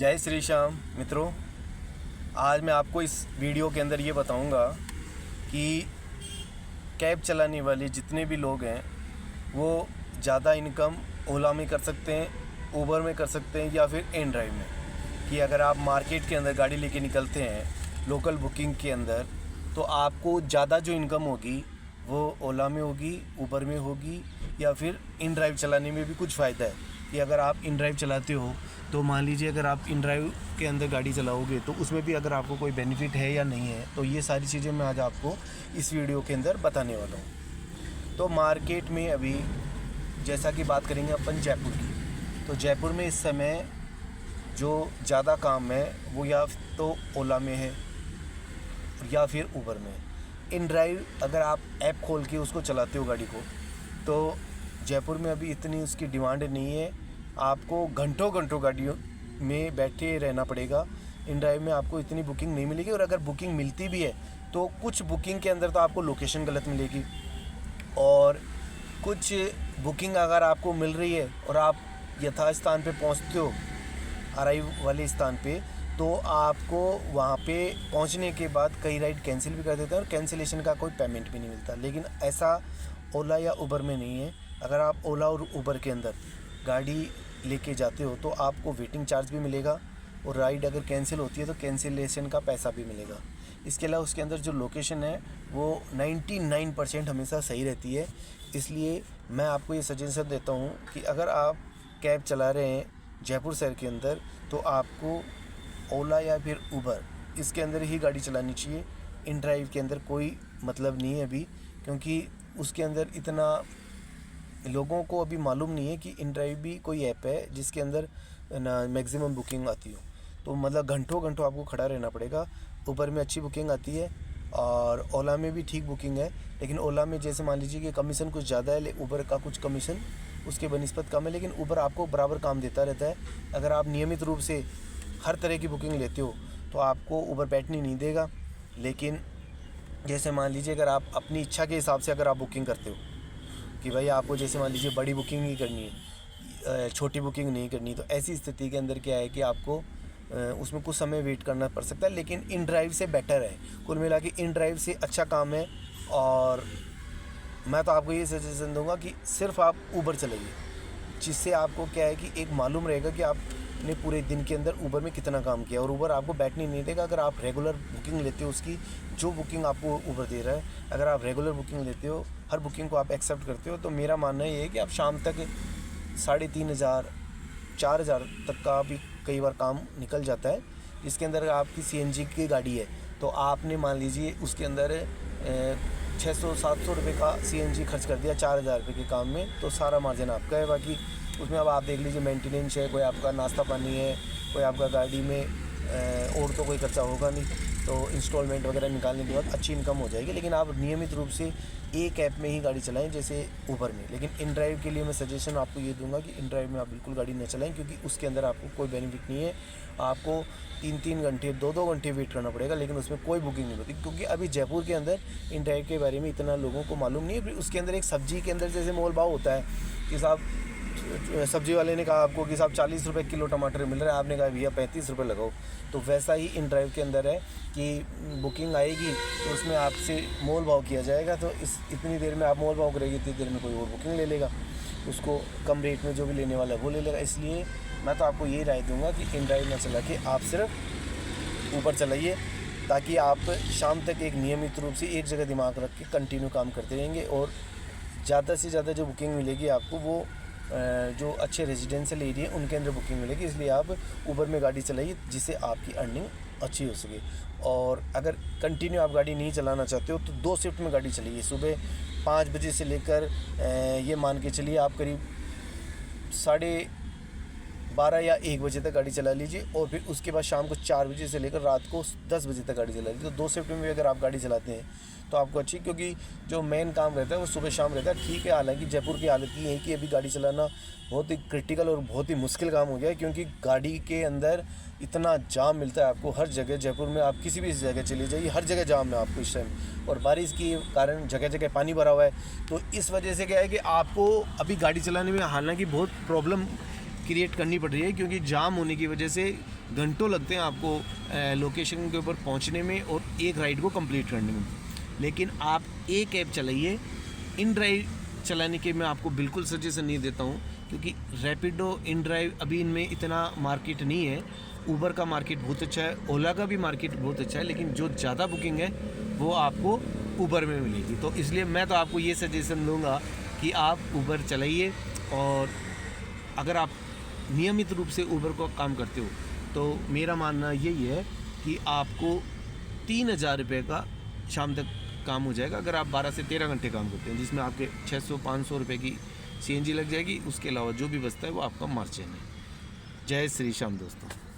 जय श्री श्याम मित्रों। आज मैं आपको इस वीडियो के अंदर ये बताऊंगा कि कैब चलाने वाले जितने भी लोग हैं वो ज़्यादा इनकम ओला में कर सकते हैं, उबर में कर सकते हैं या फिर इन ड्राइव में। कि अगर आप मार्केट के अंदर गाड़ी लेके निकलते हैं लोकल बुकिंग के अंदर, तो आपको ज़्यादा जो इनकम होगी वो ओला में होगी, उबर में होगी, या फिर इन ड्राइव चलाने में भी कुछ फ़ायदा है। कि अगर आप इन ड्राइव चलाते हो तो मान लीजिए अगर आप इन ड्राइव के अंदर गाड़ी चलाओगे तो उसमें भी अगर आपको कोई बेनिफिट है या नहीं है, तो ये सारी चीज़ें मैं आज आपको इस वीडियो के अंदर बताने वाला हूँ। तो मार्केट में अभी जैसा कि बात करेंगे अपन जयपुर की, तो जयपुर में इस समय जो ज़्यादा काम है वो या तो ओला में है या फिर उबर में। इन ड्राइव अगर आप ऐप खोल के उसको चलाते हो गाड़ी को, तो जयपुर में अभी इतनी उसकी डिमांड नहीं है। आपको घंटों घंटों गाड़ियों में बैठे रहना पड़ेगा। इन ड्राइव में आपको इतनी बुकिंग नहीं मिलेगी, और अगर बुकिंग मिलती भी है तो कुछ बुकिंग के अंदर तो आपको लोकेशन गलत मिलेगी, और कुछ बुकिंग अगर आपको मिल रही है और आप यथास्थान पे पहुंचते हो, अराइव वाले स्थान पे, तो आपको वहाँ पे पहुँचने के बाद कई राइड कैंसिल भी कर देते हैं और कैंसिलेशन का कोई पेमेंट भी नहीं मिलता। लेकिन ऐसा ओला या उबर में नहीं है। अगर आप ओला और उबर के अंदर गाड़ी लेके जाते हो तो आपको वेटिंग चार्ज भी मिलेगा, और राइड अगर कैंसिल होती है तो कैंसिलेशन का पैसा भी मिलेगा। इसके अलावा उसके अंदर जो लोकेशन है वो 99% हमेशा सही रहती है। इसलिए मैं आपको ये सजेशन देता हूँ कि अगर आप कैब चला रहे हैं जयपुर शहर के अंदर, तो आपको ओला या फिर उबर इसके अंदर ही गाड़ी चलानी चाहिए। इन ड्राइव के अंदर कोई मतलब नहीं है अभी, क्योंकि उसके अंदर इतना लोगों को अभी मालूम नहीं है कि इन ड्राइव भी कोई ऐप है जिसके अंदर ना मैक्सिमम बुकिंग आती हो। तो मतलब घंटों घंटों आपको खड़ा रहना पड़ेगा। उबर में अच्छी बुकिंग आती है और ओला में भी ठीक बुकिंग है, लेकिन ओला में जैसे मान लीजिए कि कमीशन कुछ ज़्यादा है, उबर का कुछ कमीशन उसके बनिस्बत कम है, लेकिन उबर आपको बराबर काम देता रहता है। अगर आप नियमित रूप से हर तरह की बुकिंग लेते हो तो आपको उबर बैठने नहीं देगा। लेकिन जैसे मान लीजिए अगर आप अपनी इच्छा के हिसाब से अगर आप बुकिंग करते हो कि भाई आपको जैसे मान लीजिए बड़ी बुकिंग ही करनी है, छोटी बुकिंग नहीं करनी, तो ऐसी स्थिति के अंदर क्या है कि आपको उसमें कुछ समय वेट करना पड़ सकता है। लेकिन इन ड्राइव से बेटर है, कुल मिला के इन ड्राइव से अच्छा काम है। और मैं तो आपको ये सजेशन दूंगा कि सिर्फ आप उबर चलाइए, जिससे आपको क्या है कि एक मालूम रहेगा कि आपने पूरे दिन के अंदर उबर में कितना काम किया, और उबर आपको बैठने नहीं देगा। अगर आप रेगुलर बुकिंग लेते हो, उसकी जो बुकिंग आपको उबर दे रहा है, अगर आप रेगुलर बुकिंग लेते हो, हर बुकिंग को आप एक्सेप्ट करते हो, तो मेरा मानना ये है कि आप शाम तक 3,500 4,000 तक का भी कई बार काम निकल जाता है। इसके अंदर आपकी CNG की गाड़ी है तो आपने मान लीजिए उसके अंदर 600-700 रुपये का CNG खर्च कर दिया 4,000 रुपये के काम में, तो सारा मार्जिन आपका है। बाकी उसमें अब आप देख लीजिए मेंटेनेंस है, कोई आपका नाश्ता पानी है, कोई आपका गाड़ी में और तो कोई खर्चा होगा नहीं, तो इंस्टॉलमेंट वगैरह निकालने के बाद अच्छी इनकम हो जाएगी। लेकिन आप नियमित रूप से एक ऐप में ही गाड़ी चलाएं, जैसे उबर में। लेकिन इन ड्राइव के लिए मैं सजेशन आपको ये दूंगा कि इन ड्राइव में आप बिल्कुल गाड़ी न चलाएं, क्योंकि उसके अंदर आपको कोई बेनिफिट नहीं है। आपको 3-3 घंटे 2-2 घंटे वेट करना पड़ेगा, लेकिन उसमें कोई बुकिंग नहीं होती, क्योंकि अभी जयपुर के अंदर इन ड्राइव के बारे में इतना लोगों को मालूम नहीं है। फिर उसके अंदर एक सब्जी के अंदर जैसे मोल भाव होता है कि साहब सब्जी वाले ने कहा आपको कि साहब 40 रुपये किलो टमाटर मिल रहा है, आपने कहा भैया 35 रुपये लगाओ। तो वैसा ही इन ड्राइव के अंदर है कि बुकिंग आएगी तो उसमें आपसे मोल भाव किया जाएगा, तो इतनी देर में आप मोल भाव करेंगे, इतनी देर में कोई और बुकिंग ले लेगा, उसको कम रेट में जो भी लेने वाला है वो ले लेगा। इसलिए मैं तो आपको ये राय दूंगा कि इन ड्राइव ना चला के आप सिर्फ ऊपर चलाइए, ताकि आप शाम तक एक नियमित रूप से एक जगह दिमाग रख के कंटिन्यू काम करते रहेंगे, और ज़्यादा से ज़्यादा जो बुकिंग मिलेगी आपको वो जो अच्छे रेजिडेंशियल एरिया उनके अंदर बुकिंग मिलेगी। इसलिए आप उबर में गाड़ी चलाइए, जिससे आपकी अर्निंग अच्छी हो सके। और अगर कंटिन्यू आप गाड़ी नहीं चलाना चाहते हो तो 2 शिफ्ट में गाड़ी चलाइए। सुबह 5 बजे से लेकर ये मान के चलिए आप करीब 12:30 या 1 बजे तक गाड़ी चला लीजिए, और फिर उसके बाद शाम को 4 बजे से लेकर रात को 10 बजे तक गाड़ी चला लीजिए। तो 2 शिफ्ट में भी अगर आप गाड़ी चलाते हैं तो आपको अच्छी, क्योंकि जो मेन काम रहता है वो सुबह शाम रहता है। ठीक है, हालांकि जयपुर की हालत ये है कि अभी गाड़ी चलाना बहुत ही क्रिटिकल और बहुत ही मुश्किल काम हो गया है, क्योंकि गाड़ी के अंदर इतना जाम मिलता है आपको हर जगह। जयपुर में आप किसी भी जगह चले जाइए, हर जगह जाम है आपको इस टाइम, और बारिश के कारण जगह जगह पानी भरा हुआ है। तो इस वजह से क्या है कि आपको अभी गाड़ी चलाने में हालांकि बहुत प्रॉब्लम क्रिएट करनी पड़ रही है, क्योंकि जाम होने की वजह से घंटों लगते हैं आपको लोकेशन के ऊपर पहुंचने में और एक राइड को कंप्लीट करने में। लेकिन आप एक ऐप चलाइए। इन ड्राइव चलाने के मैं आपको बिल्कुल सजेशन नहीं देता हूँ, क्योंकि रैपिडो, इन ड्राइव अभी इनमें इतना मार्केट नहीं है। ऊबर का मार्केट बहुत अच्छा है, ओला का भी मार्केट बहुत अच्छा है, लेकिन जो ज़्यादा बुकिंग है वो आपको ऊबर में मिलेगी। तो इसलिए मैं तो आपको ये सजेशन दूंगा कि आप ऊबर चलाइए। और अगर आप नियमित रूप से ऊबर को काम करते हो तो मेरा मानना यही है कि आपको 3,000 रुपये का शाम तक काम हो जाएगा, अगर आप 12 से 13 घंटे काम करते हैं, जिसमें आपके 600-500 रुपये की CNG लग जाएगी। उसके अलावा जो भी बचता है वो आपका मार्जिन है। जय श्री श्याम दोस्तों।